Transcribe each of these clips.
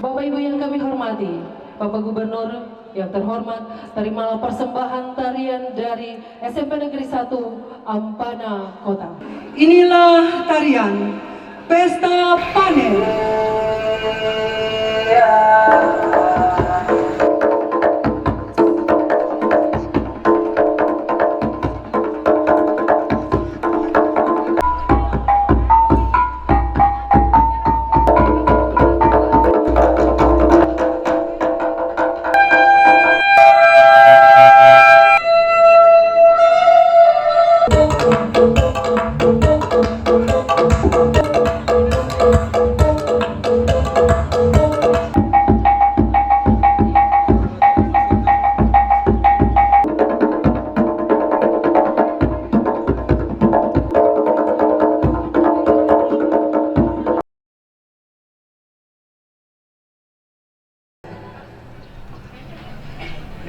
Bapak Ibu yang kami hormati, Bapak Gubernur yang terhormat, terimalah persembahan tarian dari SMP Negeri 1 Ampana Kota. Inilah tarian Pesta Panen.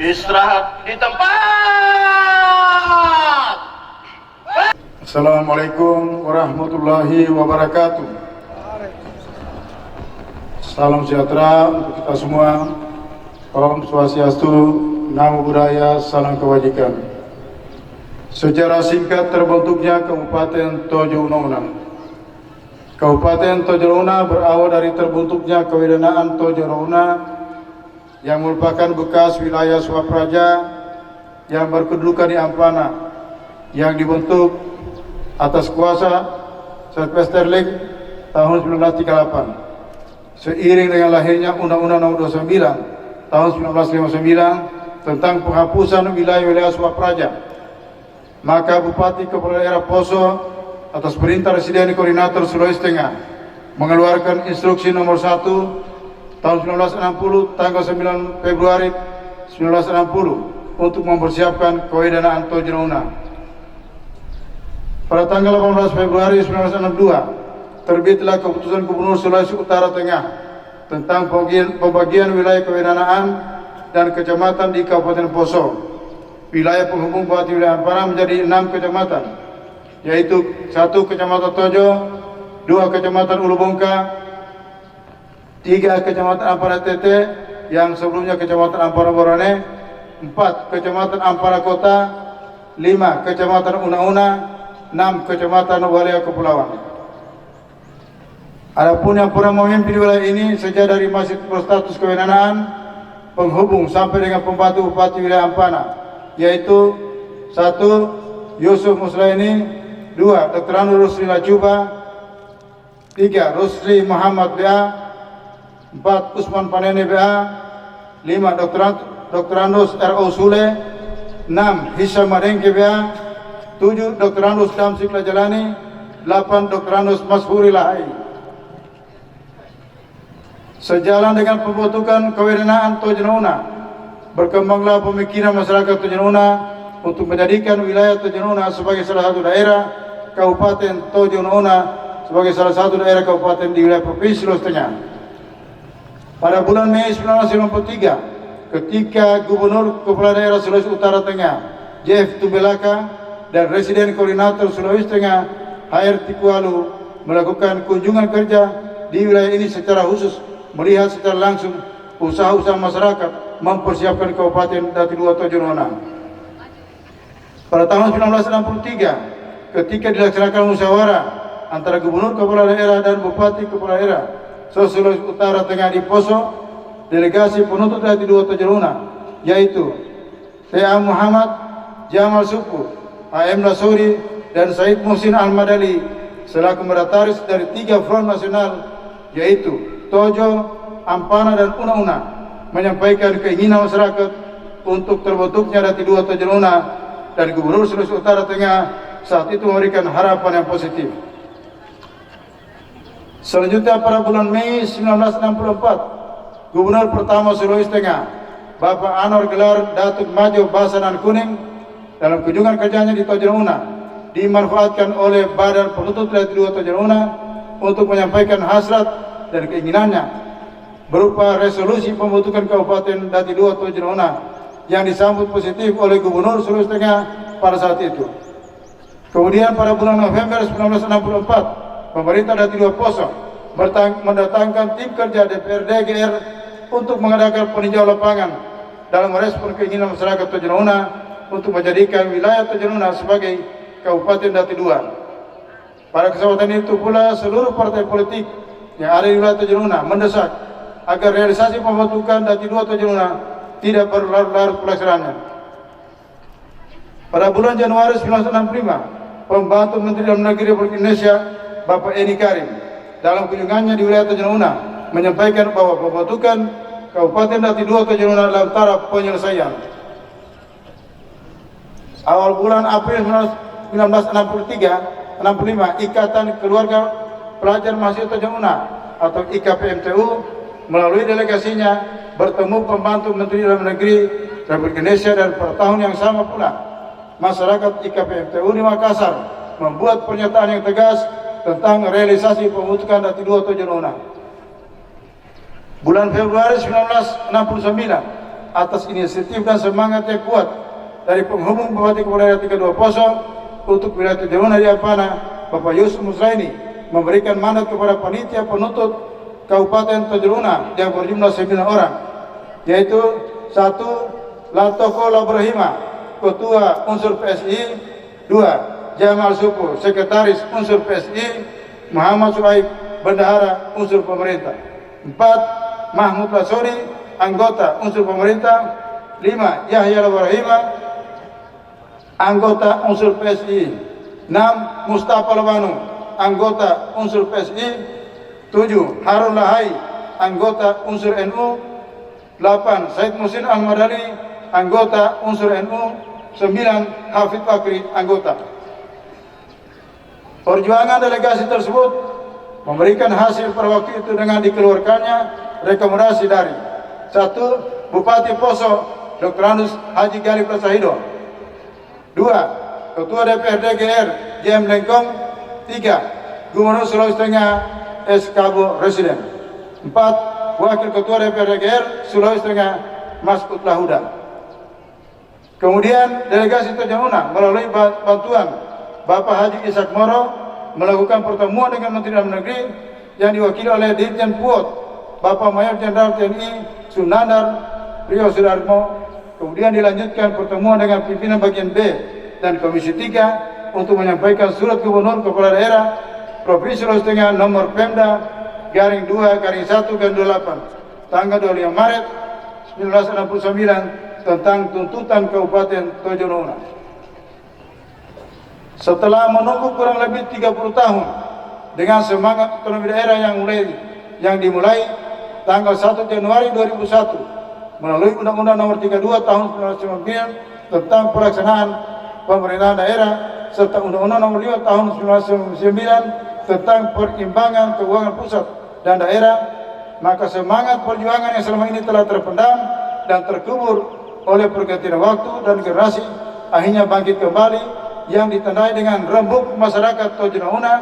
Istirahat di tempat. Assalamualaikum warahmatullahi wabarakatuh. Salam sejahtera untuk kita semua. Om Swastiastu, Namo Buddhaya, salam kebajikan. Secara singkat terbentuknya Kabupaten Tojo Una. Kabupaten Tojo Una berawal dari terbentuknya Kewilayahan Tojo Una yang merupakan bekas wilayah Swapraja yang berkedudukan di Ampana, yang dibentuk atas kuasa Serpesterlik tahun 1938 seiring dengan lahirnya Undang-Undang Nomor 29 tahun 1959 tentang penghapusan wilayah-wilayah Swapraja. Maka Bupati Kepala Daerah Poso atas perintah Residen Koordinator Sulawesi Tengah mengeluarkan instruksi nomor 1 tahun 1960 tanggal 9 Februari 1960 untuk mempersiapkan Kewilayahan Tojo Una. Pada tanggal 18 Februari 1962 terbitlah keputusan Gubernur Sulawesi Utara Tengah tentang pembagian wilayah kewilayahan dan kecamatan di Kabupaten Poso. Wilayah penghubung Bupati wilayah Ampana menjadi 6 kecamatan, yaitu 1 Kecamatan Tojo, 2 Kecamatan Ulu Bongka, 3 Kecamatan Ampana Tete yang sebelumnya Kecamatan Ampana Borane, 4 Kecamatan Ampana Kota, 5 Kecamatan Una-Una, 6 Kecamatan Walea Kepulauan. Adapun yang pernah memimpin wilayah ini sejak dari masih berstatus kewenangan penghubung sampai dengan pembantu Bupati wilayah Ampana, yaitu 1 Yusuf Muslaini, 2 Dr. Anur Rusli Lajuba, 3 Rusli Muhammad BA, 4 Usman Panene BA, 5 Dr. Andus R.O. Sule, 6 Hisham Madengke BA, 7 Dr. Andus Damsik Lajalani, 8 Dr. Andus Mashuri Lahai. Sejalan dengan pembentukan Kewilayahan Tojo Una, berkembanglah pemikiran masyarakat Tojo Una untuk menjadikan wilayah Tojo Una sebagai salah satu daerah Kabupaten Tojo Una sebagai salah satu daerah kabupaten di wilayah Provinsi Sulawesi Tengah. Pada bulan Mei 1993, ketika Gubernur Kepala Daerah Sulawesi Utara Tengah, J.F. Tubelaka, dan Residen Koordinator Sulawesi Tengah, H.R. Tikualu, melakukan kunjungan kerja di wilayah ini secara khusus, melihat secara langsung usaha-usaha masyarakat mempersiapkan Kabupaten Dati Dua Tojo Una. Pada tahun 1963, ketika dilaksanakan musyawarah antara Gubernur Kepala Daerah dan Bupati Kepala Daerah Sulawesi Utara Tengah di Poso, delegasi penuntut Dati Dua Tojo Una, yaitu T.A. Muhammad, Jamal Supu, A.M. Lasuri, dan Said Muhsin Al-Madali selaku mandataris dari 3 front nasional, yaitu Tojo, Ampana, dan Una-Una, menyampaikan keinginan masyarakat untuk terbentuknya Dati Dua Tojo Una, dan Gubernur Sulawesi Utara Tengah saat itu memberikan harapan yang positif. Selanjutnya pada bulan Mei 1964, Gubernur pertama Sulawesi Tengah, Bapak Anwar Gelar Datuk Majo Basanan Kuning, dalam kunjungan kerjanya di Tojo Una, dimanfaatkan oleh Badan Penuntut Dati Dua Tojo Una untuk menyampaikan hasrat dan keinginannya berupa resolusi pembentukan Kabupaten Dati Dua Tojo Una yang disambut positif oleh Gubernur Sulawesi Tengah pada saat itu. Kemudian pada bulan November 1964, pemerintah Dati Dua Poso mendatangkan tim kerja DPRD GR untuk mengadakan peninjauan lapangan dalam merespon keinginan masyarakat Tojo Una untuk menjadikan wilayah Tojo Una sebagai Kabupaten Dati II. Pada kesempatan itu pula seluruh partai politik yang ada di wilayah Tojo Una mendesak agar realisasi pembentukan Dati II Tojo Una tidak berlarut-larut pelaksanaannya. Pada bulan Januari 1965, Pembantu Menteri Dalam Negeri Republik Indonesia Bapak Eni Karim dalam kunjungannya di wilayah Tojo Una menyampaikan bahwa pembentukan Kabupaten Dati II Tojo Una dalam taraf penyelesaian. Awal bulan April 1965, Ikatan Keluarga Pelajar Mahasiswa Tojo Una atau IKPMTU melalui delegasinya bertemu Pembantu Menteri Dalam Negeri Republik Indonesia, dan pada tahun yang sama pula masyarakat IKPMTU di Makassar membuat pernyataan yang tegas tentang realisasi pembentukan Dati II Tojo Una. Bulan Februari 1969, atas inisiatif dan semangat yang kuat dari penghubung Bupati Kepulauan Riau 320 untuk wilayah Tojo Una di Ampana, Bapak Yusuf Musraini memberikan mandat kepada panitia penuntut Kabupaten Tojo Una yang berjumlah 9 orang, yaitu 1. Latoko Labrahima, Ketua Unsur PSI. 2. Jamal Supu, Sekretaris Unsur PSI. Muhammad Suhaib, Bendahara Unsur Pemerintah. 4. Mahmud Lasori, Anggota Unsur Pemerintah. 5. Yahya Labrahima, Anggota Unsur PSI. 6. Mustafa Labanu, Anggota Unsur PSI. 7. Harun Lahai, Anggota Unsur NU. 8. Said Musin Ahmad Ali, Anggota Unsur NU. 9. Hafid Bakri, Anggota. Perjuangan delegasi tersebut memberikan hasil pada waktu itu dengan dikeluarkannya rekomendasi dari 1. Bupati Poso Dr. Anus Haji Galib Lasahido. 2. Ketua DPRD GR JM Lengkong. 3. Gubernur Sulawesi Tengah S. Kabo Residen. 4. Wakil Ketua DPRD GR Sulawesi Tengah Mas Utlahuda. Kemudian delegasi Tojo Una melalui bantuan Bapak Haji Ishak Moro melakukan pertemuan dengan Menteri Dalam Negeri yang diwakili oleh Dirjen Puot Bapak Mayor Jenderal TNI Sunandar Rio Sudarmo. Kemudian dilanjutkan pertemuan dengan pimpinan bagian B dan Komisi 3 untuk menyampaikan surat Gubernur Kepala Daerah Provinsi Sulawesi Tengah nomor Pemda _2 _1/28 tanggal 25 Maret 1969 tentang tuntutan Kabupaten Tojo Una. Setelah menunggu kurang lebih 30 tahun dengan semangat otonomi daerah yang dimulai tanggal 1 Januari 2001 melalui Undang-Undang Nomor 32 Tahun 1999 tentang pelaksanaan pemerintahan daerah serta Undang-Undang Nomor 5 Tahun 1999 tentang perimbangan keuangan pusat dan daerah, maka semangat perjuangan yang selama ini telah terpendam dan terkubur oleh pergantian waktu dan generasi akhirnya bangkit kembali yang ditandai dengan rembuk masyarakat Tojo Una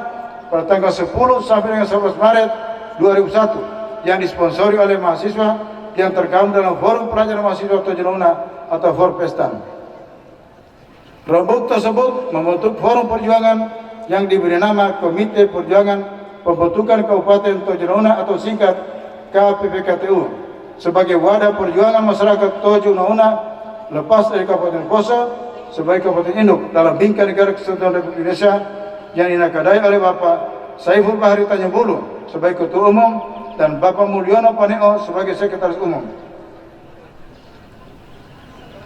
pada tanggal 10 sampai dengan 11 Maret 2001 yang disponsori oleh mahasiswa yang tergabung dalam Forum Pelajar Mahasiswa Tojo Una atau Forpestan. Rembuk tersebut membentuk forum perjuangan yang diberi nama Komite Perjuangan Pembentukan Kabupaten Tojo Una atau singkat KPPKTU sebagai wadah perjuangan masyarakat Tojo Una lepas dari Kabupaten Poso sebagai Kabupaten Induk dalam bingkai negara kesatuan Republik Indonesia yang dinakadai oleh Bapak Saiful Bahri Tanjung Bulu sebagai Ketua Umum dan Bapak Mulyono Paneo sebagai Sekretaris Umum.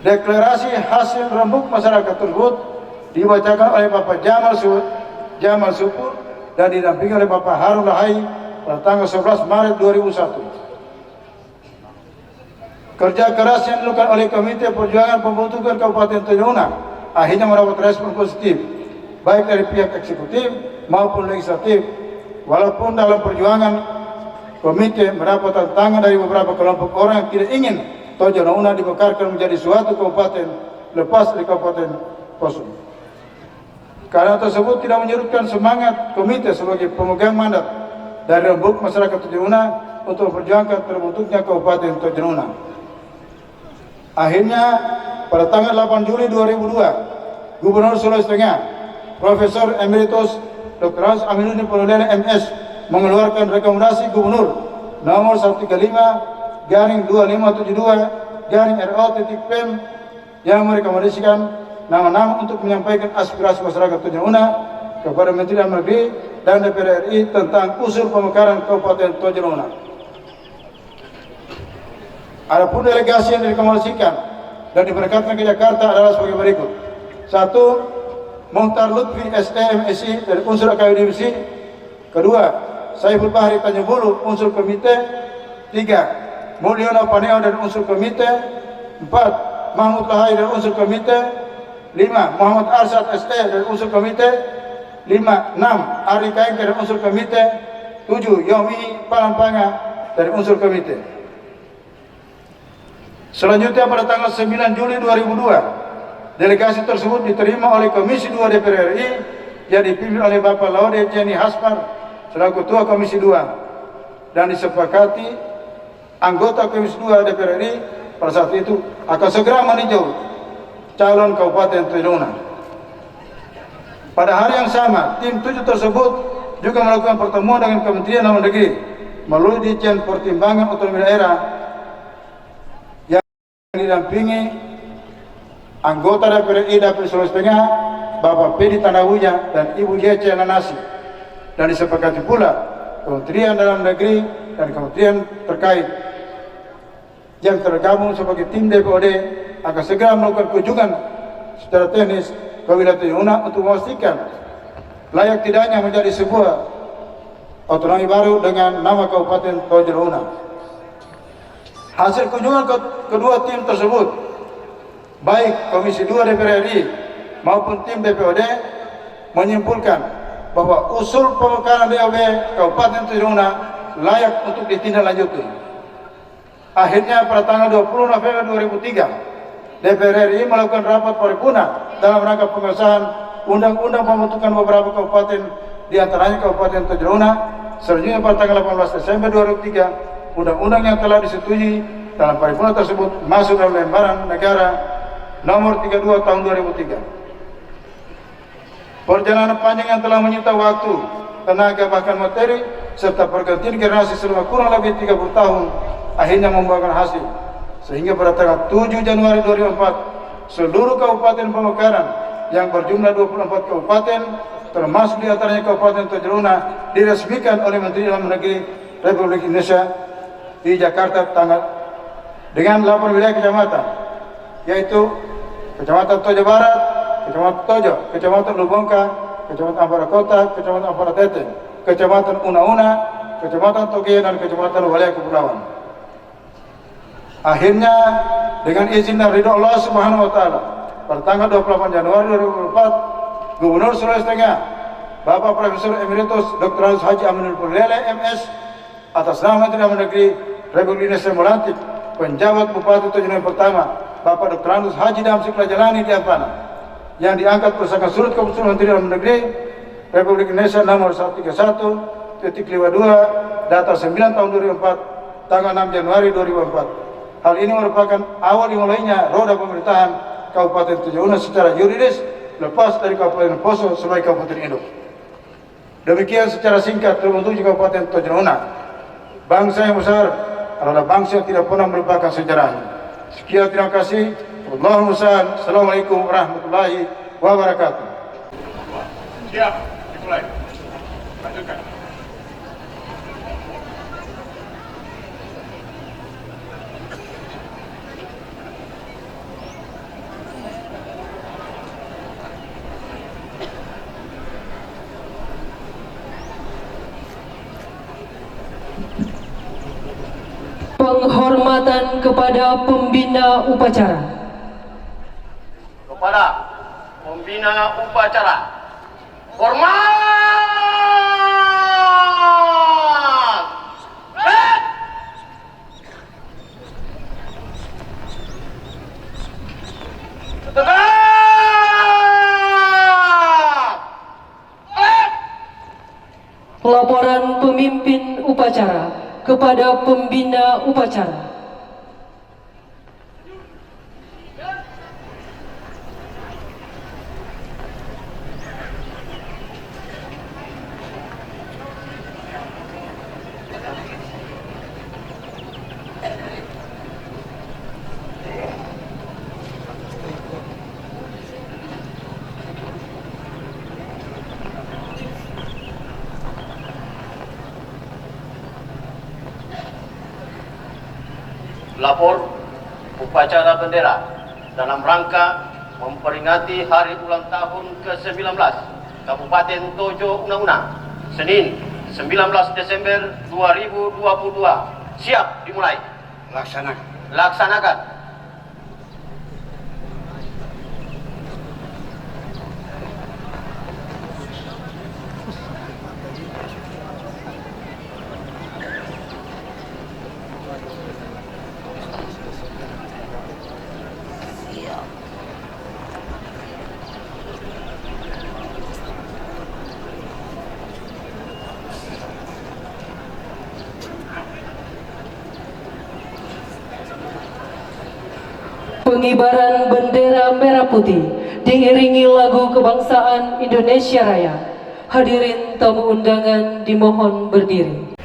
Deklarasi hasil rembuk masyarakat tersebut dibacakan oleh Bapak Jamal Supur dan didampingi oleh Bapak Harun Lahai pada tanggal 11 Maret 2001. Kerja keras yang dilakukan oleh Komite Perjuangan Pembentukan Kabupaten Tojo Una akhirnya mendapat respon positif baik dari pihak eksekutif maupun legislatif. Walaupun dalam perjuangan komite mendapat tantangan dari beberapa kelompok orang yang tidak ingin Tojo Una dimekarkan menjadi suatu kabupaten lepas dari Kabupaten Poso. Karena tersebut tidak menyurutkan semangat komite sebagai pemegang mandat dari rembuk masyarakat Tojo Una untuk memperjuangkan terbentuknya Kabupaten Tojo Una. Akhirnya pada tanggal 8 Juli 2002, Gubernur Sulawesi Tengah Profesor Emeritus Dr. Hans Aminuddin Polodele MS mengeluarkan rekomendasi Gubernur nomor 135/2572/RO.PEM yang merekomendasikan nama-nama untuk menyampaikan aspirasi masyarakat Tojo Una kepada Menteri Dalam Negeri dan DPR RI tentang usul pemekaran Kabupaten Tojo Una. Adapun delegasi yang direkomendasikan dan diberangkatkan ke Jakarta adalah sebagai berikut. 1. Muhtar Lutfi STMSI dari unsur akademisi. 2. Saiful Bahri Tanjung Bulu unsur komite. 3. Mulyono Paneo dari unsur komite. 4. Mahmud Lahai dari unsur komite. 5. Muhammad Arsyad ST dari unsur komite. 6. Ari Kaingke dari unsur komite. 7. Yomi Palampanga dari unsur komite. Selanjutnya pada tanggal 9 Juli 2002, delegasi tersebut diterima oleh Komisi 2 DPR RI yang dipimpin oleh Bapak Laude Jenny Haspar selaku Ketua Komisi 2 dan disepakati anggota Komisi 2 DPR RI pada saat itu akan segera meninjau calon Kabupaten Tojo Una. Pada hari yang sama, tim 7 tersebut juga melakukan pertemuan dengan Kementerian Dalam Negeri melalui Ditjen Pertimbangan Otonomi Daerah didampingi anggota DPR RI Dapil Sulawesi Tengah Bapak Pedi Tanawuja dan Ibu Yece Nanasi, dan disepakati pula Kementerian Dalam Negeri dan kementerian terkait yang tergabung sebagai tim DPOD akan segera melakukan kunjungan secara teknis ke wilayah Tojo Una untuk memastikan layak tidaknya menjadi sebuah otonomi baru dengan nama Kabupaten Tojo Una. Hasil kunjungan kedua tim tersebut, baik Komisi 2 DPR RI maupun tim DPOD, menyimpulkan bahwa usul pemekaran DOB Kabupaten Tojo Una layak untuk ditindaklanjuti. Akhirnya pada tanggal 20 November 2003, DPR RI melakukan rapat paripurna dalam rangka pengesahan Undang-Undang Pembentukan beberapa kabupaten, di antaranya Kabupaten Tojo Una. Selanjutnya pada tanggal 18 Desember 2003, undang-undang yang telah disetujui dalam paripurna tersebut masuk dalam lembaran negara nomor 32 tahun 2003. Perjalanan panjang yang telah menyita waktu, tenaga bahkan materi serta pergantian generasi selama kurang lebih 30 tahun akhirnya membuahkan hasil, sehingga pada tanggal 7 Januari 2004 seluruh kabupaten pemekaran yang berjumlah 24 kabupaten termasuk di antaranya Kabupaten Tojo Una diresmikan oleh Menteri Dalam Negeri Republik Indonesia di Jakarta dengan 8 wilayah kecamatan, yaitu Kecamatan Tojo Barat, Kecamatan Tojo, Kecamatan Lubongka, Kecamatan Ampara Kota, Kecamatan Ampara Tete, Kecamatan Una-Una, Kecamatan Toge, dan Kecamatan Wilayah Kepulauan. Akhirnya dengan izin dan ridho Allah Subhanahu wa taala, pada tanggal 28 Januari 2004, Gubernur Sulawesi Tengah Bapak Profesor Emeritus Dr. Haji Aminul Purlele MS atas nama Menteri Dalam Negeri Republik Indonesia melantik penjabat Bupati Tojo Una pertama Bapak Dr. Andus Haji Damsik Rajalani di Ampana yang diangkat berdasarkan surat keputusan Menteri Dalam Negeri Republik Indonesia nomor 131/52 data 9 tahun 2004 tanggal 6 Januari 2004. Hal ini merupakan awal dimulainya roda pemerintahan Kabupaten Tojo Una secara yuridis lepas dari Kabupaten Poso sebagai Kabupaten Induk. Demikian secara singkat terbentuknya Kabupaten Tojo Una. Bangsa yang besar adalah bangsa yang tidak pernah melupakan sejarahnya. Sekian, terima kasih. Allahumma salli. Assalamualaikum warahmatullahi wabarakatuh. Siap, dimulai. Lanjutkan. Penghormatan kepada pembina upacara. Kepada pembina upacara, hormat. Tetap. Laporan pemimpin upacara kepada pembina upacara. Lapor upacara bendera dalam rangka memperingati hari ulang tahun ke-19 Kabupaten Tojo Una-Una, Senin 19 Desember 2022. Siap dimulai. Laksanakan. Pengibaran bendera merah putih diiringi lagu kebangsaan Indonesia Raya. Hadirin tamu undangan dimohon berdiri.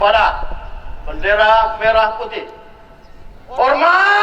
Kepada bendera merah putih. Hormat!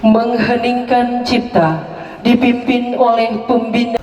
mengheningkan cipta dipimpin oleh pembina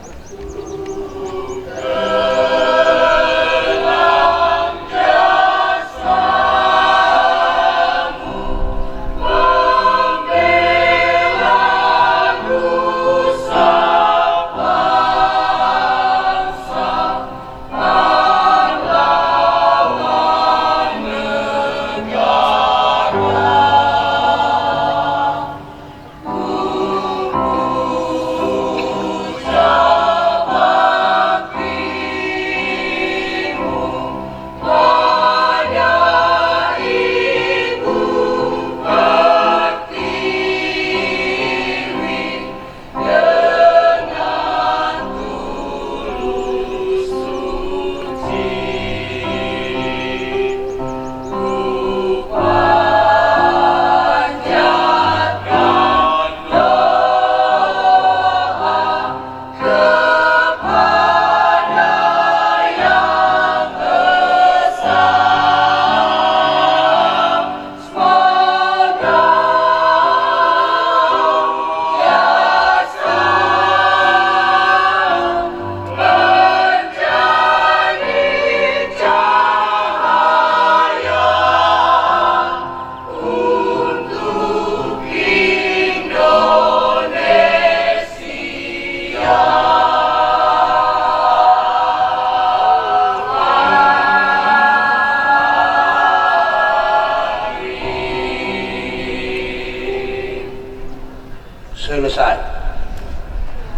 selesai.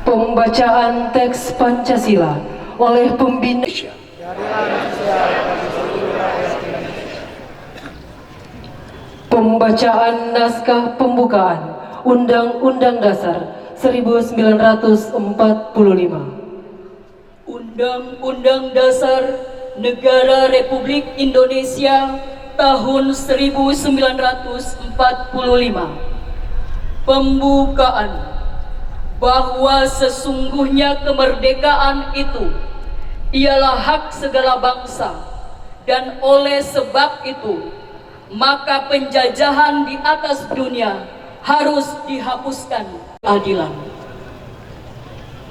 pembacaan teks Pancasila oleh pembina pembacaan naskah pembukaan Undang-Undang Dasar 1945. Undang-Undang Dasar Negara Republik Indonesia tahun 1945. Pembukaan bahwa sesungguhnya kemerdekaan itu ialah hak segala bangsa, dan oleh sebab itu maka penjajahan di atas dunia harus dihapuskan keadilan.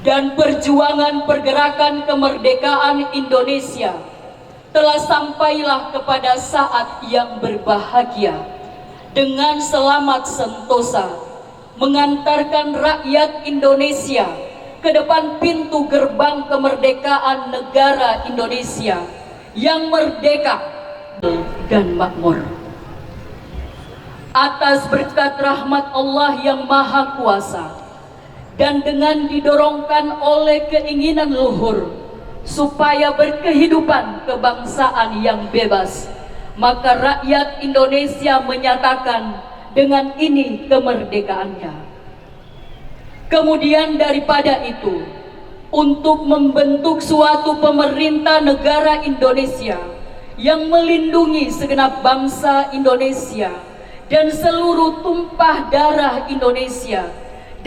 Dan perjuangan pergerakan kemerdekaan Indonesia telah sampailah kepada saat yang berbahagia dengan selamat sentosa mengantarkan rakyat Indonesia ke depan pintu gerbang kemerdekaan negara Indonesia yang merdeka dan makmur. Atas berkat rahmat Allah yang Maha Kuasa dan dengan didorongkan oleh keinginan luhur supaya berkehidupan kebangsaan yang bebas, maka rakyat Indonesia menyatakan dengan ini kemerdekaannya. Kemudian daripada itu, untuk membentuk suatu pemerintah negara Indonesia yang melindungi segenap bangsa Indonesia dan seluruh tumpah darah Indonesia,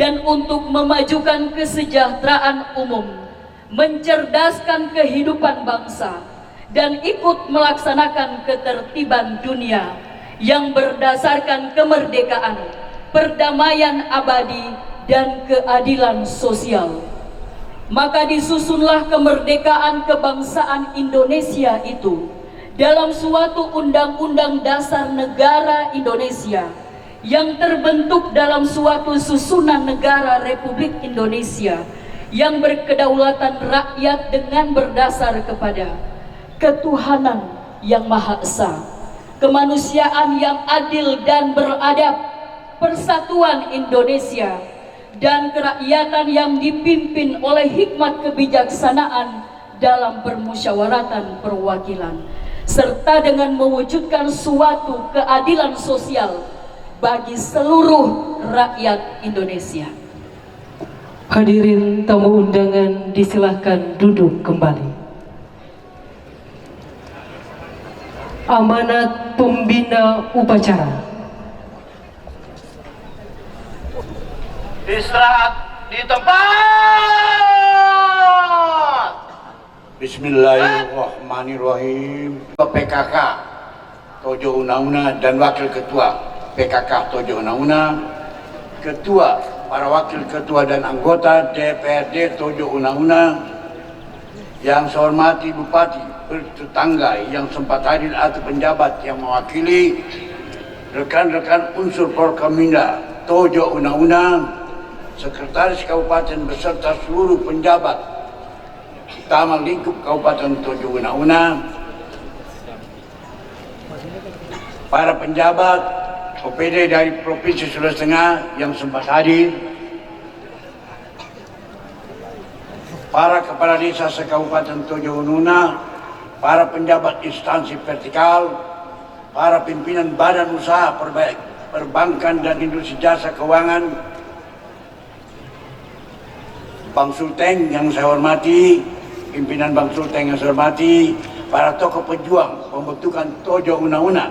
dan untuk memajukan kesejahteraan umum, mencerdaskan kehidupan bangsa, dan ikut melaksanakan ketertiban dunia yang berdasarkan kemerdekaan, perdamaian abadi, dan keadilan sosial. Maka disusunlah kemerdekaan kebangsaan Indonesia itu dalam suatu Undang-Undang Dasar Negara Indonesia yang terbentuk dalam suatu susunan negara Republik Indonesia yang berkedaulatan rakyat dengan berdasar kepada ketuhanan yang Maha Esa, kemanusiaan yang adil dan beradab, persatuan Indonesia, dan kerakyatan yang dipimpin oleh hikmat kebijaksanaan dalam permusyawaratan perwakilan, serta dengan mewujudkan suatu keadilan sosial bagi seluruh rakyat Indonesia. Hadirin tamu undangan disilahkan duduk kembali. Amanat pembina upacara. Istirahat di tempat. Bismillahirrahmanirrahim. PKK Tojo Una-Una dan Wakil Ketua PKK Tojo Una-Una ketua, para wakil ketua dan anggota DPRD Tojo Una-Una, yang saya hormati Bupati bertetangga yang sempat hadir atau penjabat yang mewakili, rekan-rekan unsur Porkominda Tojo Una-Una, Sekretaris Kabupaten beserta seluruh penjabat utama lingkup Kabupaten Tojo Una-Una, para penjabat OPD dari Provinsi Sulawesi Tengah yang sempat hadir, para kepala desa se-Kabupaten Tojo Una, para penjabat instansi vertikal, para pimpinan badan usaha perbankan dan industri jasa keuangan, Bank Sulteng yang saya hormati, pimpinan Bank Sulteng yang saya hormati, para tokoh pejuang pembentukan Tojo Una-Una,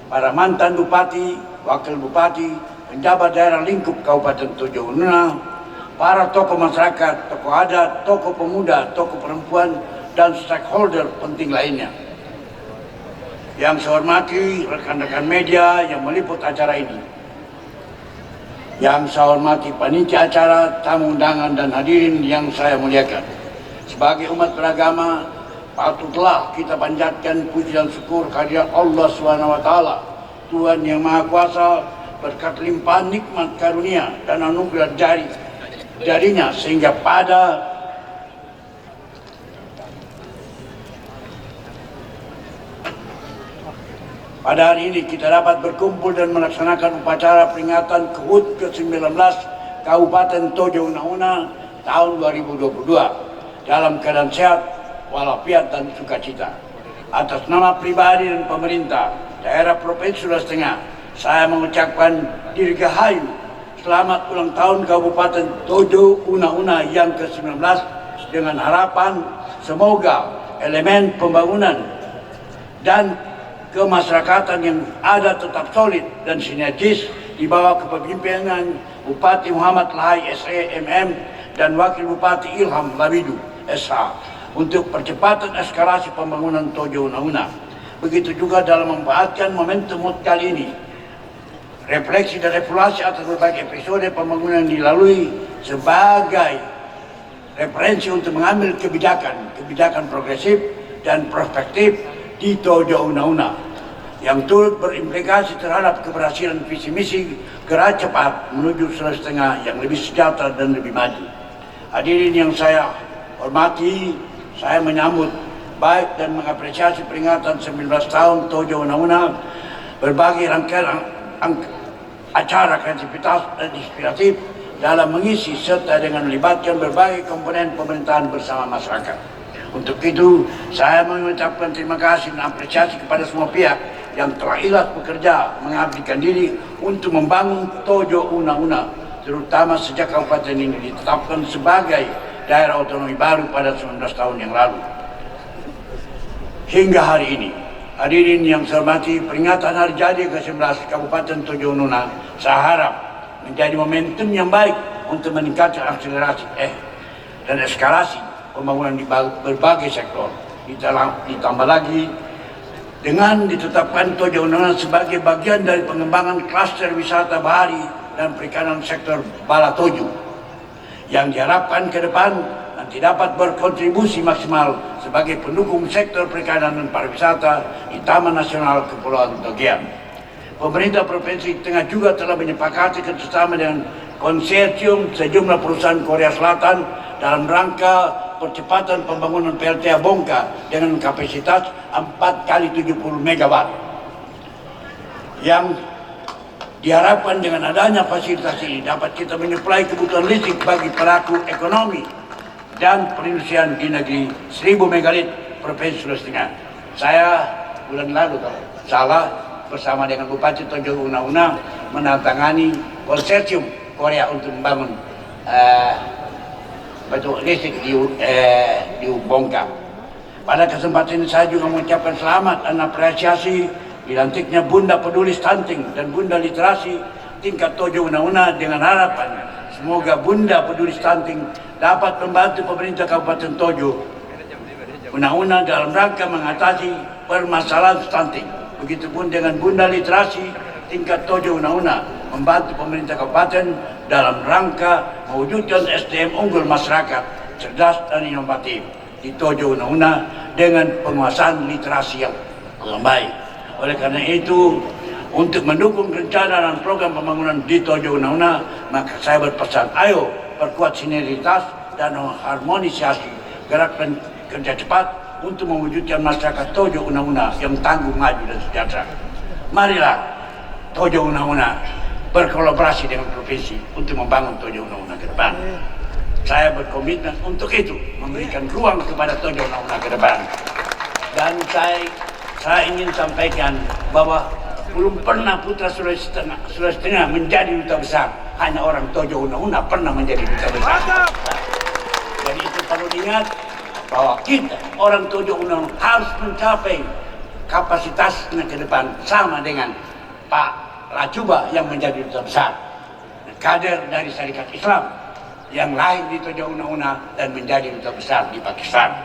para mantan bupati, wakil bupati, penjabat daerah lingkup Kabupaten Tojo Una, para tokoh masyarakat, tokoh adat, tokoh pemuda, tokoh perempuan, dan stakeholder penting lainnya. Yang saya hormati rekan-rekan media yang meliput acara ini. Yang saya hormati panitia acara, tamu undangan, dan hadirin yang saya muliakan. Sebagai umat beragama, patutlah kita panjatkan puji dan syukur kehadirat Allah SWT, Tuhan yang Maha Kuasa, berkat limpahan nikmat karunia dan anugerah darinya, sehingga pada hari ini kita dapat berkumpul dan melaksanakan upacara peringatan HUT ke-19 Kabupaten Tojo Una-Una tahun 2022 dalam keadaan sehat, walafiat, dan sukacita. Atas nama pribadi dan pemerintah daerah Provinsi Sulawesi Tengah, saya mengucapkan dirgahayu selamat ulang tahun Kabupaten Tojo Una-Una yang ke-19 dengan harapan semoga elemen pembangunan dan kemasyarakatan yang ada tetap solid dan sinergis di bawah kepemimpinan Bupati Muhammad Lahai SE.MM dan Wakil Bupati Ilham Labidu SH untuk percepatan eskalasi pembangunan Tojo Una-Una. Begitu juga dalam memanfaatkan momentum HUT kali ini, refleksi dan evaluasi atas berbagai episode pembangunan yang dilalui sebagai referensi untuk mengambil kebijakan progresif dan prospektif di Tojo Una-Una yang turut berimplikasi terhadap keberhasilan visi misi gerak cepat menuju Sulawesi Tengah yang lebih sejahtera dan lebih maju. Hadirin yang saya hormati, saya menyambut baik dan mengapresiasi peringatan 19 tahun Tojo Una-Una, berbagai rangkaian acara kreativitas dan inspiratif dalam mengisi serta dengan melibatkan berbagai komponen pemerintahan bersama masyarakat. Untuk itu, saya mengucapkan terima kasih dan apresiasi kepada semua pihak yang telah ikhlas bekerja mengabdikan diri untuk membangun Tojo Una-Una, terutama sejak kabupaten ini ditetapkan sebagai daerah otonomi baru pada 19 tahun yang lalu. Hingga hari ini, hadirin yang saya hormati, peringatan hari jadi ke-11 Kabupaten Tojo Una, saya harap menjadi momentum yang baik untuk meningkatkan akselerasi dan eskalasi pembangunan di berbagai sektor. Ditambah lagi dengan ditetapkan Tojo Una-Una sebagai bagian dari pengembangan klaster wisata bahari dan perikanan sektor Bala Tojo yang diharapkan ke depan nanti dapat berkontribusi maksimal sebagai pendukung sektor perikanan dan pariwisata di Taman Nasional Kepulauan Togian. Pemerintah Provinsi Tengah juga telah menyepakati kerjasama dengan konsorsium sejumlah perusahaan Korea Selatan dalam rangka percepatan pembangunan PLTA Bongka dengan kapasitas 4 kali 70 MW yang diharapkan dengan adanya fasilitas ini dapat kita menyuplai kebutuhan listrik bagi pelaku ekonomi dan perindustrian di negeri 1000 megalit Provinsi Sulawesi Tengah. Saya bulan lalu kalau salah bersama dengan Bupati Tojo Una-Una menantangani konsorsium Korea untuk membangun listrik di Bongka. Pada kesempatan ini saya juga mengucapkan selamat dan apresiasi dilantiknya Bunda Peduli Stunting dan Bunda Literasi tingkat Tojo Una-Una dengan harapan semoga Bunda Peduli Stunting dapat membantu pemerintah Kabupaten Tojo Una-Una dalam rangka mengatasi permasalahan stunting. Begitupun dengan Bunda Literasi tingkat Tojo Una-Una membantu pemerintah kabupaten dalam rangka mewujudkan SDM unggul masyarakat cerdas dan inovatif di Tojo Una-Una dengan penguasaan literasi yang baik. Oleh karena itu, untuk mendukung rencana dan program pembangunan di Tojo Una-Una, maka saya berpesan, ayo perkuat sinergitas dan harmonisasi gerak kerja cepat untuk mewujudkan masyarakat Tojo Una-Una yang tangguh, maju dan sejahtera. Marilah Tojo Una-Una berkolaborasi dengan provinsi untuk membangun Tojo Una-Una ke depan. Saya berkomitmen untuk itu, memberikan ruang kepada Tojo Una-Una ke depan. Dan saya ingin sampaikan bahwa belum pernah putra Sulawesi Tengah menjadi duta besar. Hanya orang Tojo Una-Una pernah menjadi duta besar. Jadi itu perlu diingat bahwa kita orang Tojo Una-Una harus mencapai kapasitasnya ke depan sama dengan Pak Lacuba yang menjadi duta besar, kader dari Syarikat Islam yang lahir di Tojo Una-Una dan menjadi duta besar di Pakistan.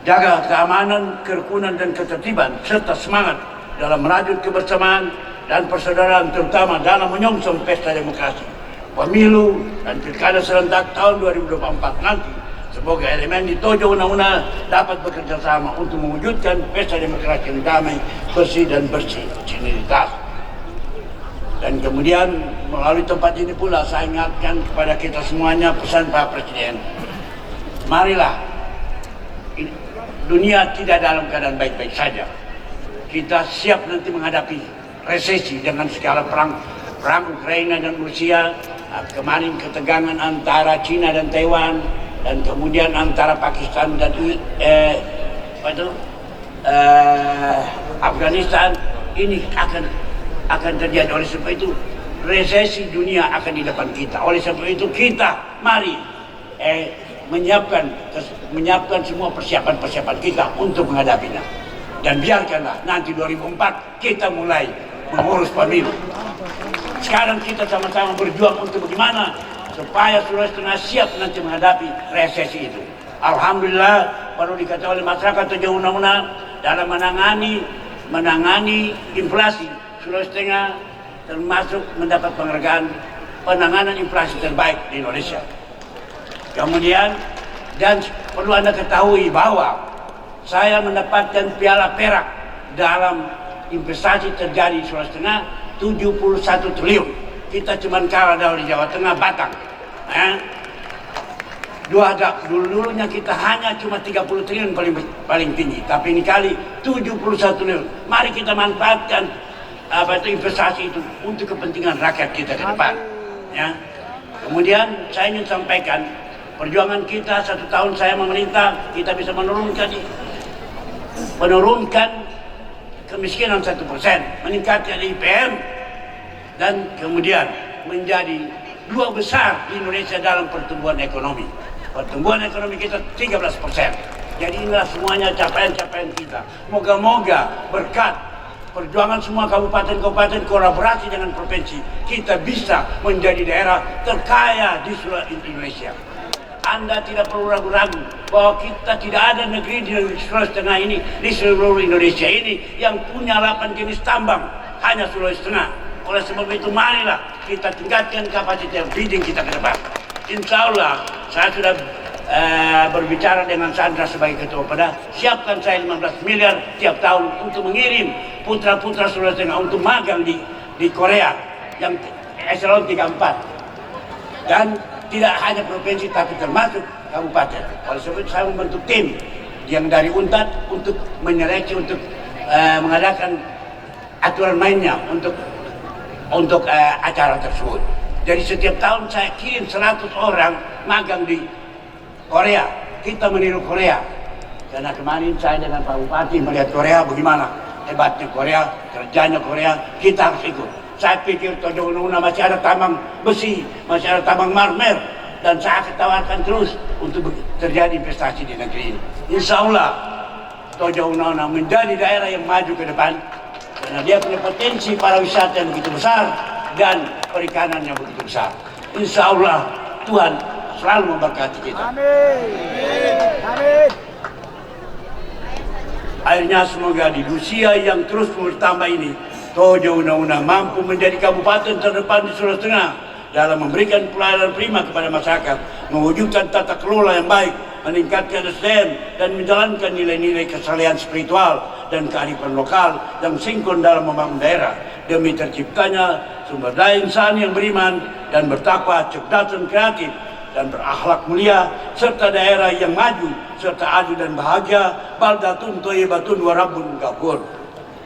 Jaga keamanan, kerukunan dan ketertiban serta semangat dalam merajut kebersamaan dan persaudaraan, terutama dalam menyongsong pesta demokrasi, pemilu dan pilkada serentak tahun 2024 nanti. Semoga elemen di Tojo Una-Una dapat bekerja sama untuk mewujudkan pesta demokrasi yang damai, bersih dan bersih sinergitas. Dan kemudian melalui tempat ini pula saya ingatkan kepada kita semuanya pesan Pak Presiden. Marilah, dunia tidak dalam keadaan baik-baik saja. Kita siap nanti menghadapi resesi dengan segala perang Ukraina dan Rusia, kemarin ketegangan antara China dan Taiwan, dan kemudian antara Pakistan dan Afghanistan. Ini akan terjadi. Oleh sebab itu resesi dunia akan di depan kita. Oleh sebab itu kita mari menyiapkan semua persiapan kita untuk menghadapinya. Dan biarkanlah nanti 2004 kita mulai mengurus pemilu. Sekarang kita sama-sama berjuang untuk bagaimana supaya Sulawesi Tengah siap nanti menghadapi resesi itu. Alhamdulillah, perlu dikatakan oleh masyarakat Tojo Una-Una dalam menangani inflasi, Sulawesi Tengah termasuk mendapat penghargaan penanganan inflasi terbaik di Indonesia. Kemudian, dan perlu Anda ketahui bahwa saya mendapatkan piala perak dalam investasi terjadi di Sulawesi Tengah 71 triliun. Kita cuma kalah dari Jawa Tengah, Batang. Dulunya kita hanya cuma 30 triliun paling tinggi, tapi ini kali 71 triliun. Mari kita manfaatkan investasi itu untuk kepentingan rakyat kita ke depan. Ya. Kemudian saya ingin sampaikan perjuangan kita 1 tahun saya memerintah, kita bisa menurunkan kemiskinan 1%, meningkatkan IPM, dan kemudian menjadi 2 besar di Indonesia dalam pertumbuhan ekonomi. Pertumbuhan ekonomi kita 13%. Jadi inilah semuanya capaian-capaian kita. Moga-moga berkat perjuangan semua kabupaten-kabupaten kolaborasi dengan provinsi, kita bisa menjadi daerah terkaya di seluruh Indonesia. Anda tidak perlu ragu-ragu bahwa kita tidak ada negeri di Sulawesi Tengah ini, di seluruh Indonesia ini yang punya 8 jenis tambang, hanya Sulawesi Tengah. Oleh sebab itu marilah kita tingkatkan kapasitas bidding kita ke depan. Insya Allah saya sudah berbicara dengan Sandra sebagai ketua Peda, siapkan saya 15 miliar tiap tahun untuk mengirim putra-putra Sulawesi Tengah untuk magang di Korea yang eselon 34. Dan tidak hanya provinsi tapi termasuk kabupaten. Oleh sebab itu saya membentuk tim yang dari UNTAD untuk menyeleksi, untuk mengadakan aturan mainnya untuk acara tersebut. Jadi setiap tahun saya kirim 100 orang magang di Korea. Kita meniru Korea. Karena kemarin saya dengan Pak Bupati melihat Korea bagaimana hebatnya Korea, kerjanya Korea, kita harus ikut. Saya pikir Tojo Una-Una masih ada tambang besi, masih ada tambang marmer, dan saya akan tawarkan terus untuk terjadi investasi di negeri ini. Insya Allah Tojo Una-Una menjadi daerah yang maju ke depan karena dia punya potensi pariwisata yang begitu besar dan perikanan yang begitu besar. Insya Allah Tuhan selalu memberkati kita. Amin. Akhirnya semoga di usia yang terus bertambah ini Tojo Una-Una mampu menjadi kabupaten terdepan di Sulawesi Tengah dalam memberikan pelayanan prima kepada masyarakat, mewujudkan tata kelola yang baik, meningkatkan SDM, dan menjalankan nilai-nilai kesalehan spiritual dan kearifan lokal yang sinkron dalam membangun daerah demi terciptanya sumber daya insan yang beriman dan bertakwa, cerdas dan kreatif, dan berakhlak mulia, serta daerah yang maju, serta adil dan bahagia. Baldatun thayyibatun wa rabbun ghafur.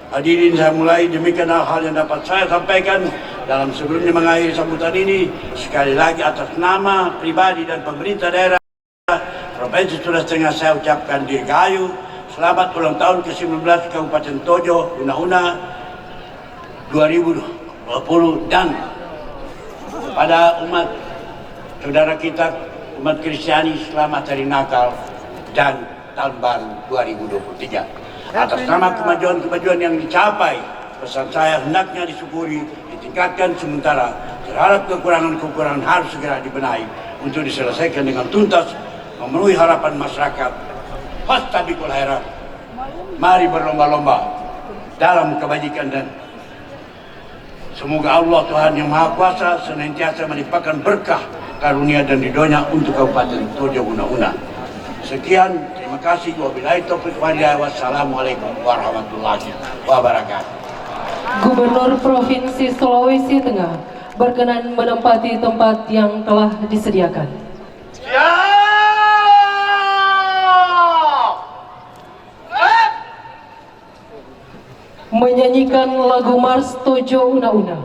Hadirin, saya mulai demikian hal yang dapat saya sampaikan dalam sebelumnya mengakhiri sambutan ini. Sekali lagi atas nama pribadi dan pemerintah daerah Provinsi Sulawesi Tengah saya ucapkan dirgahayu, selamat ulang tahun ke-19 Kabupaten Tojo Una-Una 2020, dan pada umat saudara kita umat Kristiani selamat hari Natal dan tahun baru 2023. Atas nama kemajuan-kemajuan yang dicapai, pesan saya hendaknya disyukuri, ditingkatkan sementara, terhadap kekurangan-kekurangan harus segera dibenahi untuk diselesaikan dengan tuntas, memenuhi harapan masyarakat. Fastabiqul khairat, mari berlomba-lomba dalam kebajikan, dan semoga Allah Tuhan yang Maha Kuasa senantiasa melimpahkan berkah, karunia dan ridhonya untuk Kabupaten Tojo Una-Una. Sekian, terima kasih. Wabillahi taufiq wal hidayah. Wassalamualaikum warahmatullahi wabarakatuh. Gubernur Provinsi Sulawesi Tengah berkenan menempati tempat yang telah disediakan. Menyanyikan lagu Mars Tojo Una-Una.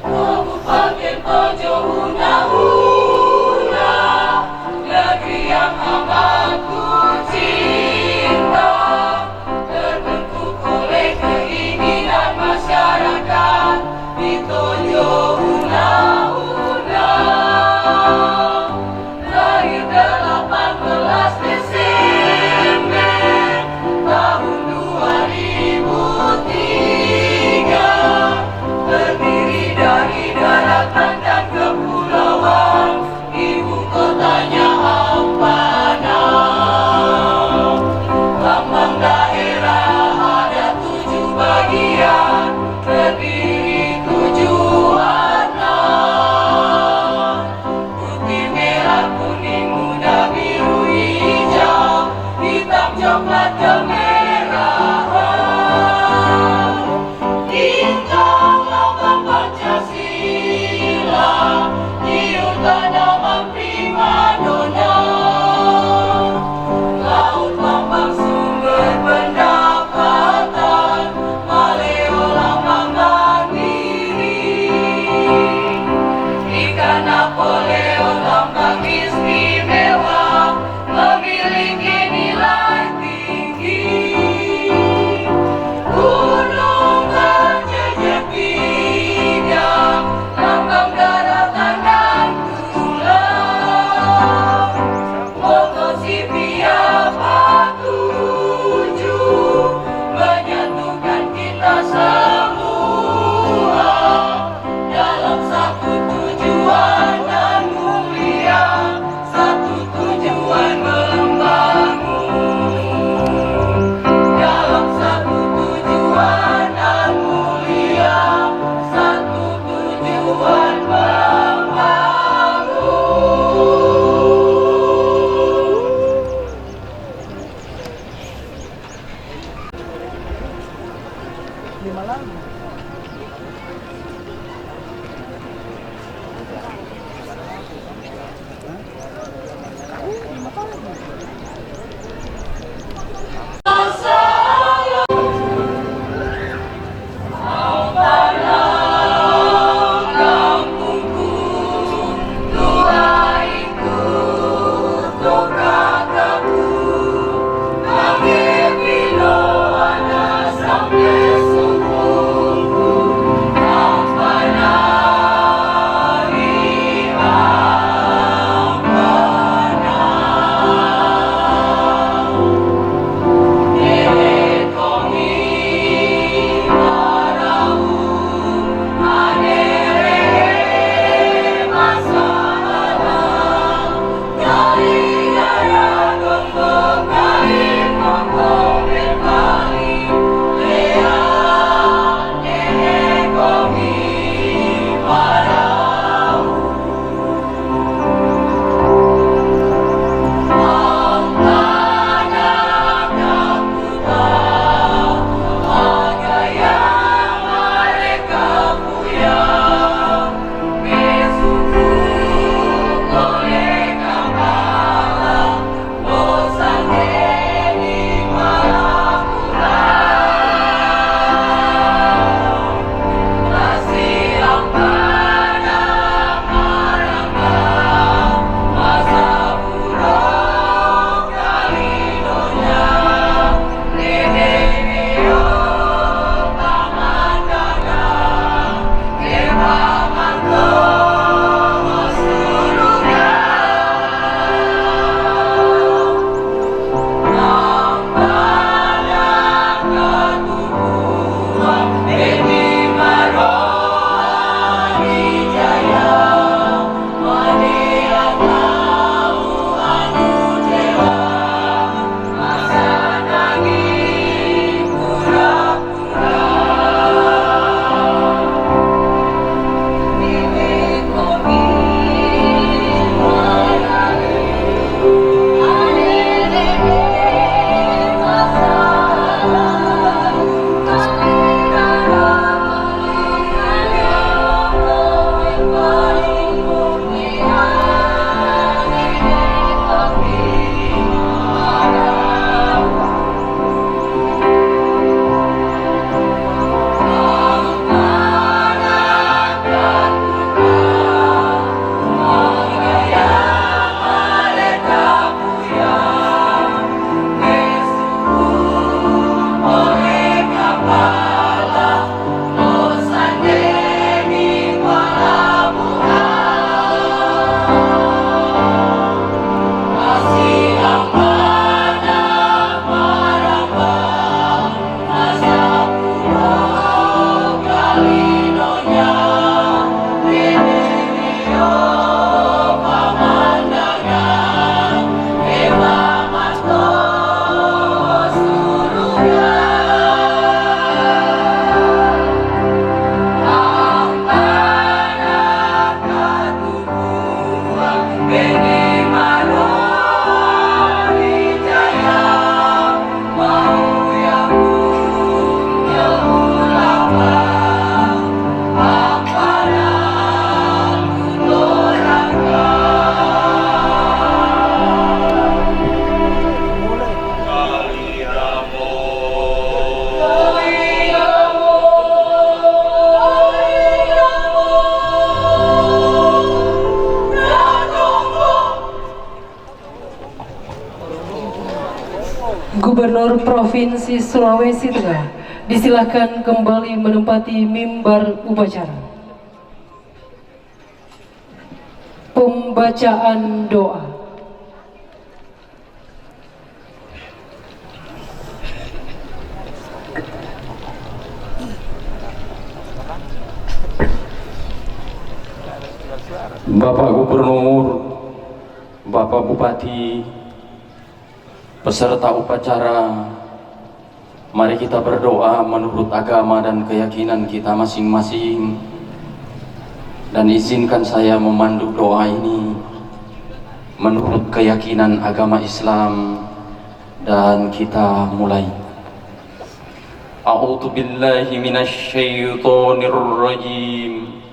Kabupaten Tojo Una-Una, negeri yang amat ku cinta, terbentuk oleh keinginan masyarakat di Tojo Una-Una. Lahir 18 Desember tahun 2003, terdiri dari daratan dan kepulauan, ibu kotanya Ampana. Lambang daerah ada 7 bagian, terdiri 7 warna: putih, merah, kuning, muda, biru, hijau, hitam, coklat, kemerahan. Bintang lambang Pancasila, hiu tanaman primadona, laut lambang sumber pendapatan, maleo lambang mandiri, ikan Napoleon lambang istimewa, memiliki nilai tinggi. Gunung berjejak bidang, lambang daratan dan tulang, Motosipia Patuju menyatukan kita semua dalam satu tujuan dan mulia, satu tujuan membangun. Dalam satu tujuan dan mulia, satu tujuan membangun. Gubernur Provinsi Sulawesi Tengah disilakan kembali menempati mimbar upacara. Pembacaan doa. Bapak Gubernur, Bapak Bupati, peserta upacara, mari kita berdoa menurut agama dan keyakinan kita masing-masing. Dan izinkan saya memandu doa ini menurut keyakinan agama Islam, dan kita mulai. A'udzu billahi minasy syaithanir rajim.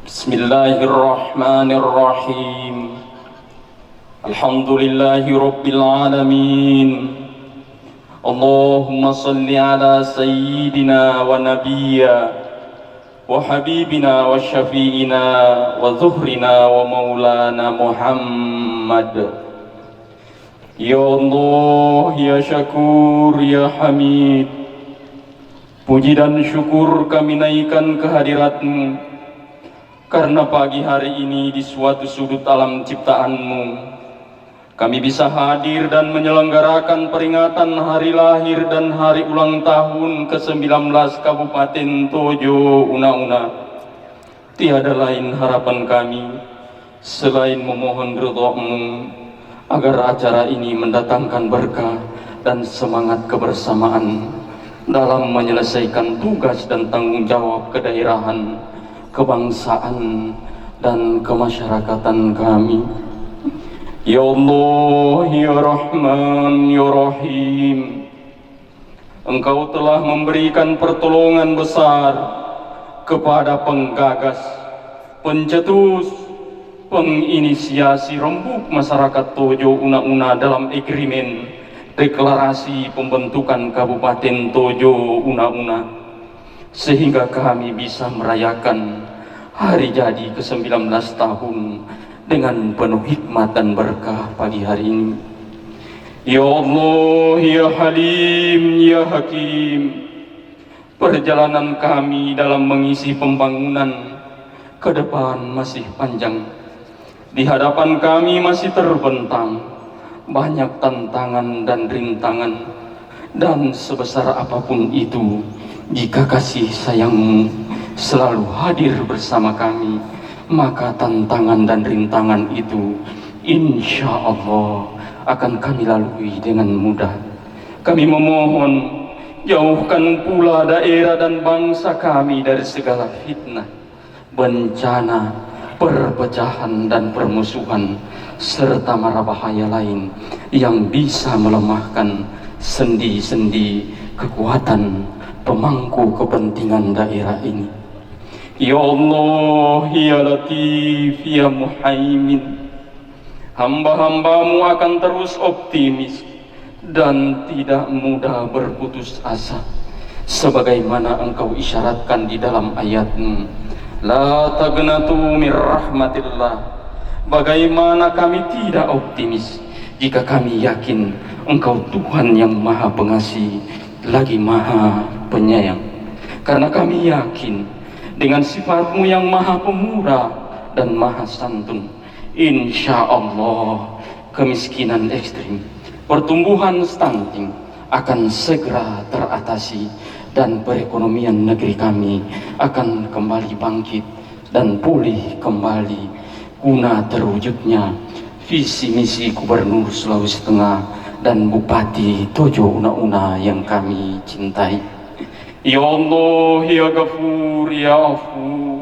Bismillahirrahmanirrahim. Alhamdulillahi rabbil alamin. Allahumma salli ala sayyidina wa nabiyya wa habibina wa syafi'ina wa zuhrina wa maulana Muhammad. Ya Allah, ya Syakur, ya Hamid, puji dan syukur kami naikkan kehadirat-Mu, karena pagi hari ini di suatu sudut alam ciptaan-Mu kami bisa hadir dan menyelenggarakan peringatan hari lahir dan hari ulang tahun ke-19 Kabupaten Tojo Una-Una. Tiada lain harapan kami selain memohon ridha-Mu agar acara ini mendatangkan berkah dan semangat kebersamaan dalam menyelesaikan tugas dan tanggung jawab kedaerahan, kebangsaan, dan kemasyarakatan kami. Ya Allah, ya Rahman, ya Rahim, Engkau telah memberikan pertolongan besar kepada penggagas, pencetus, penginisiasi rembuk masyarakat Tojo Una-Una dalam agreement deklarasi pembentukan Kabupaten Tojo Una-Una, sehingga kami bisa merayakan hari jadi ke-19 tahun dengan penuh hikmat dan berkah pagi hari ini. Ya Allah, ya Halim, ya Hakim, perjalanan kami dalam mengisi pembangunan ke depan masih panjang. Di hadapan kami masih terbentang banyak tantangan dan rintangan, dan sebesar apapun itu, jika kasih sayang-Mu selalu hadir bersama kami, maka tantangan dan rintangan itu insya Allah akan kami lalui dengan mudah. Kami memohon, jauhkan pula daerah dan bangsa kami dari segala fitnah, bencana, perpecahan dan permusuhan, serta mara bahaya lain yang bisa melemahkan sendi-sendi kekuatan pemangku kepentingan daerah ini. Ya Allah, ya Latif, ya Muhaimin, hamba-hambamu akan terus optimis dan tidak mudah berputus asa, sebagaimana Engkau isyaratkan di dalam ayat-Mu, la taqnatu mir rahmatillah. Bagaimana kami tidak optimis jika kami yakin Engkau Tuhan yang Maha Pengasih lagi Maha Penyayang, karena kami yakin dengan sifat-Mu yang Maha Pemurah dan Maha Santun, insya Allah kemiskinan ekstrim, pertumbuhan stunting akan segera teratasi, dan perekonomian negeri kami akan kembali bangkit dan pulih kembali, guna terwujudnya visi misi Gubernur Sulawesi Tengah dan Bupati Tojo Una-Una yang kami cintai. Ya Allah, ya Ghafur, ya Afu,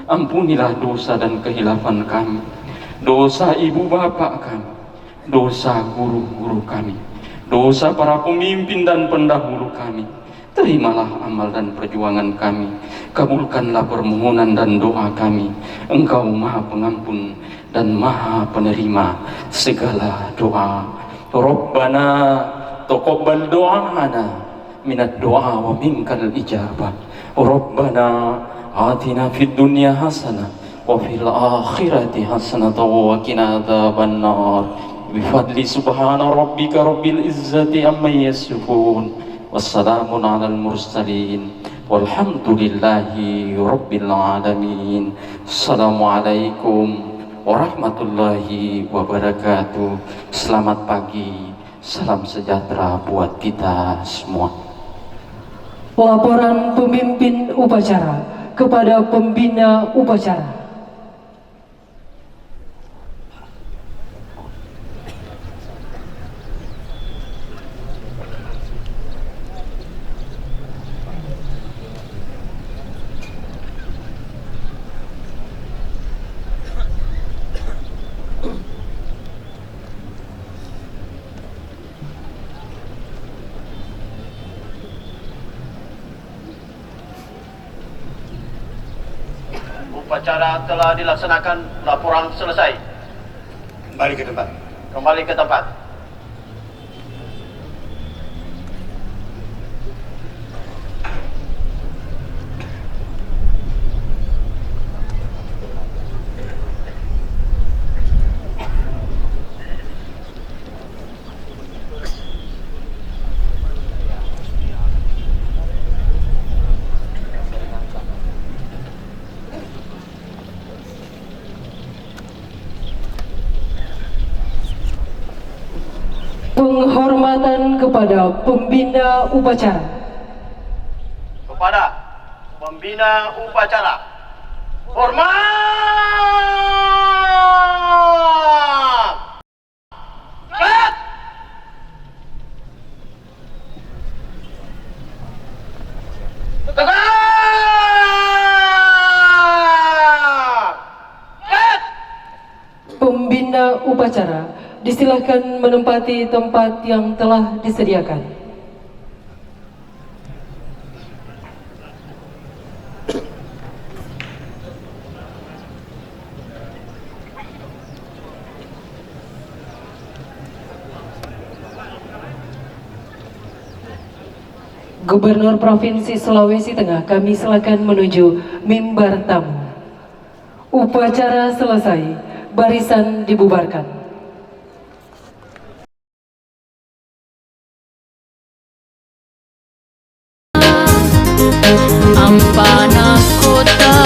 ampunilah dosa dan kehilafan kami, dosa ibu bapak kami, dosa guru-guru kami, dosa para pemimpin dan pendahulu kami. Terimalah amal dan perjuangan kami, kabulkanlah permohonan dan doa kami. Engkau Maha Pengampun dan Maha Penerima segala doa. Rabbana taqabbal do'ana minad doa wa minkal ijabah. Rabbana atina fid dunya hasanah wa fil akhirati hasanah wa qina adzabannar. bifadli subhana rabbika rabbil izzati amma yasifun, wassalamun alal mursalin, walhamdulillahi rabbil alamin. Assalamualaikum warahmatullahi wabarakatuh. Selamat pagi, salam sejahtera buat kita semua. Laporan pemimpin upacara kepada pembina upacara. Upacara telah dilaksanakan, laporan selesai. Kembali ke tempat. Kembali ke tempat. Penghormatan kepada pembina upacara. Kepada pembina upacara, hormat! Tegak! Tegak! Tegak! Pembina upacara disilahkan menempati tempat yang telah disediakan. Gubernur Provinsi Sulawesi Tengah, kami silakan menuju mimbar tamu. Upacara selesai, barisan dibubarkan. Ampana kota